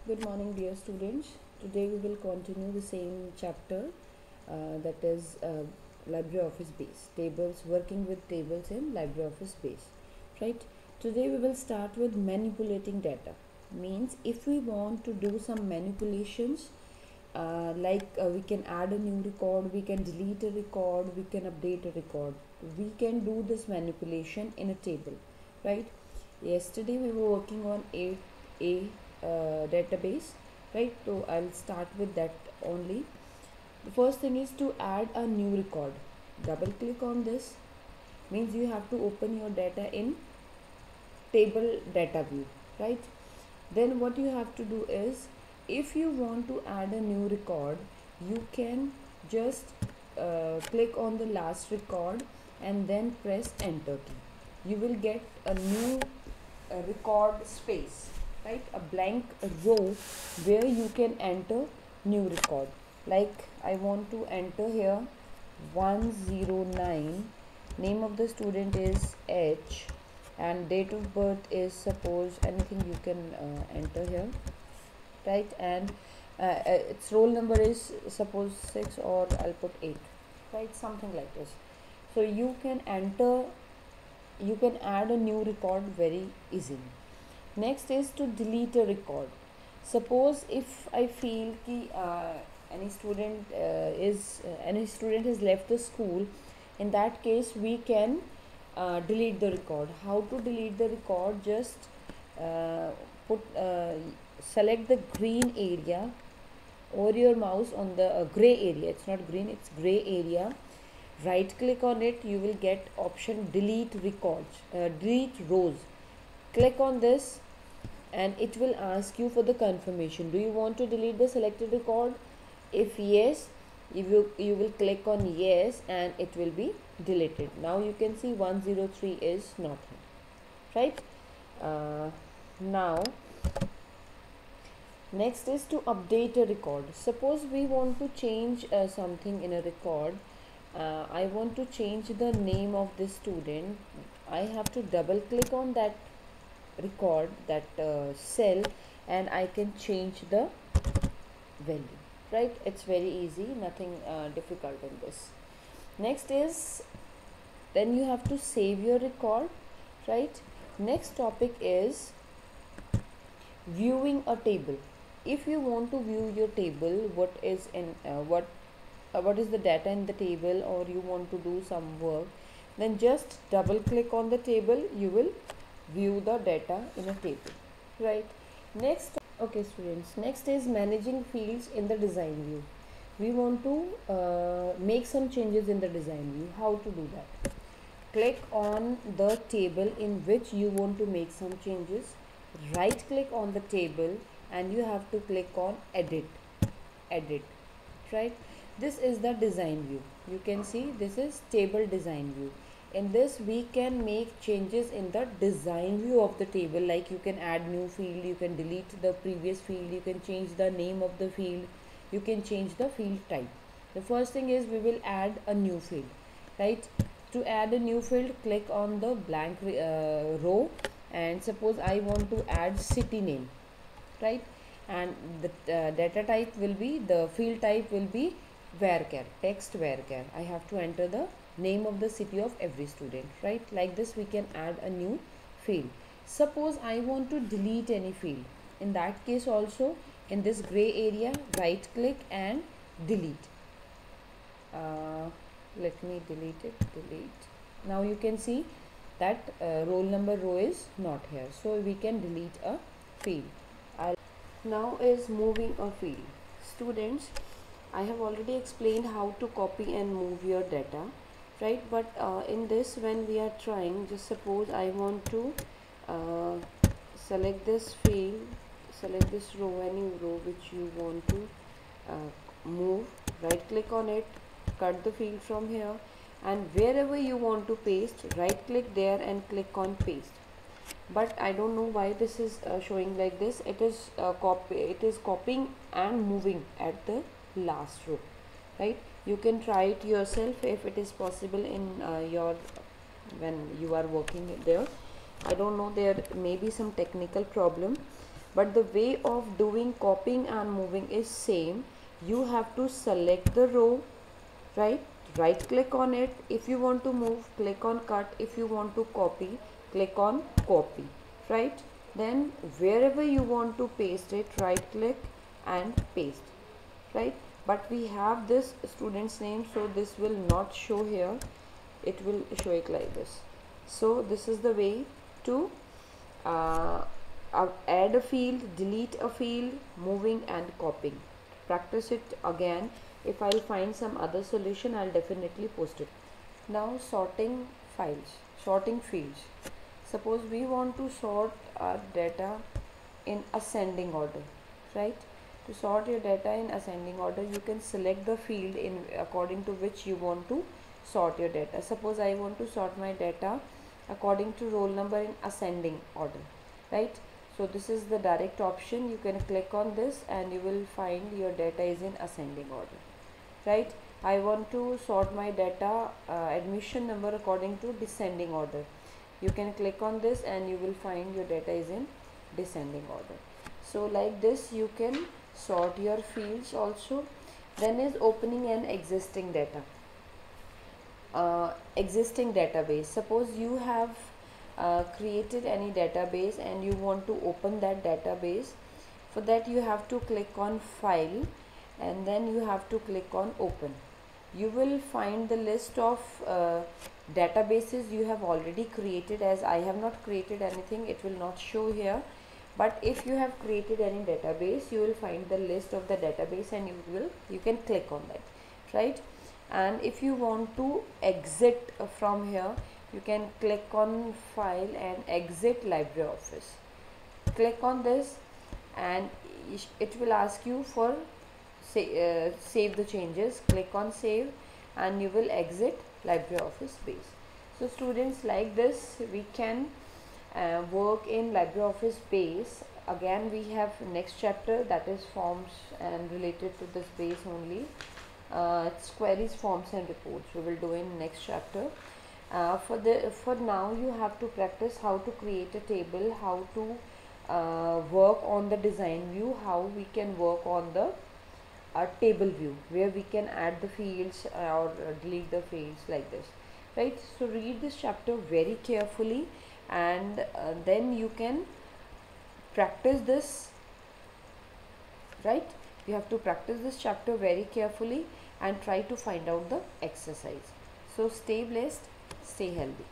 Good morning, dear students. Today we will continue the same chapter, that is LibreOffice Base, tables, working with tables in LibreOffice Base. Right? Today we will start with manipulating data. Means if we want to do some manipulations, we can add a new record, we can delete a record, we can update a record. We can do this manipulation in a table, right? Yesterday we were working on a database, right? So I'll start with that only. The first thing is to add a new record. Double click on this, means you have to open your data in table data view, right? Then what you have to do is, if you want to add a new record, you can just click on the last record and then press enter key. You will get a new record space, right? A blank row where you can enter new record. Like I want to enter here 109, name of the student is H, and date of birth is, suppose anything you can enter here, right? And its roll number is, suppose 6, or I'll put 8, right? Something like this. So you can add a new record very easily. Next is to delete a record. Suppose if I feel ki any student has left the school, in that case we can delete the record. How to delete the record? Just select the green area or your mouse on the gray area. It's not green, it's gray area. Right click on it, you will get option delete records, delete rows. Click on this and it will ask you for the confirmation. Do you want to delete the selected record? If yes, you will click on yes and it will be deleted. Now you can see 103 is not here, right? Now next is to update a record. Suppose we want to change something in a record. I want to change the name of this student. I have to double click on that record, that cell, and I can change the value, right? It's very easy, nothing difficult in this. Next is, then you have to save your record, right? Next topic is viewing a table. If you want to view your table, what is the data in the table, or you want to do some work, then just double click on the table, you will view the data in a table, right? Next, okay students, next is managing fields in the design view. We want to make some changes in the design view. How to do that? Click on the table in which you want to make some changes, right click on the table and you have to click on edit, right? This is the design view. You can see this is table design view. In this we can make changes in the design view of the table, like you can add new field, you can delete the previous field, you can change the name of the field, you can change the field type. The first thing is we will add a new field, right? To add a new field, click on the blank row, and suppose I want to add city name, right? And the data type will be, the field type will be varchar, text varchar. I have to enter the name of the city of every student, right? Like this we can add a new field. Suppose I want to delete any field. In that case also, in this gray area, right click and delete. Let me delete it, delete. Now you can see that roll number row is not here, so we can delete a field. Now is moving a field. Students, I have already explained how to copy and move your data, right? But in this, when we are trying, just suppose I want to select this field, select this row, any row which you want to move, right click on it, cut the field from here, and wherever you want to paste, right click there and click on paste. But I don't know why this is showing like this. It is copying and moving at the last row, right? You can try it yourself if it is possible in when you are working there. I don't know, there may be some technical problem, but the way of doing copying and moving is same. You have to select the row, right click on it. If you want to move, click on cut. If you want to copy, click on copy, right? Then wherever you want to paste it, right click and paste, right? But we have this student's name, so this will not show here, it will show it like this. So this is the way to uh, add a field, delete a field, moving and copying. Practice it again. If I'll find some other solution, I'll definitely post it. Now sorting files, sorting fields. Suppose we want to sort our data in ascending order, right? To sort your data in ascending order, you can select the field in according to which you want to sort your data. Suppose I want to sort my data according to roll number in ascending order, right? So this is the direct option. You can click on this and you will find your data is in ascending order, right? I want to sort my data admission number according to descending order. You can click on this and you will find your data is in descending order. So like this you can sort your fields also. Then is opening an existing data, existing database. Suppose you have created any database and you want to open that database. For that you have to click on file and then you have to click on open. You will find the list of databases you have already created. As I have not created anything, it will not show here, but if you have created any database, you will find the list of the database and you can click on that, right? And if you want to exit from here, you can click on file and exit LibreOffice. Click on this and it will ask you for save the changes. Click on save and you will exit LibreOffice base. So students, like this we can work in LibreOffice base. Again we have next chapter, that is forms, and related to this base only, it's queries, forms and reports. We will do in next chapter. For now you have to practice how to create a table, how to work on the design view, how we can work on the table view, where we can add the fields or delete the fields, like this, right? So read this chapter very carefully and then you can practice this, right? You have to practice this chapter very carefully and try to find out the exercise. So stay blessed, stay healthy.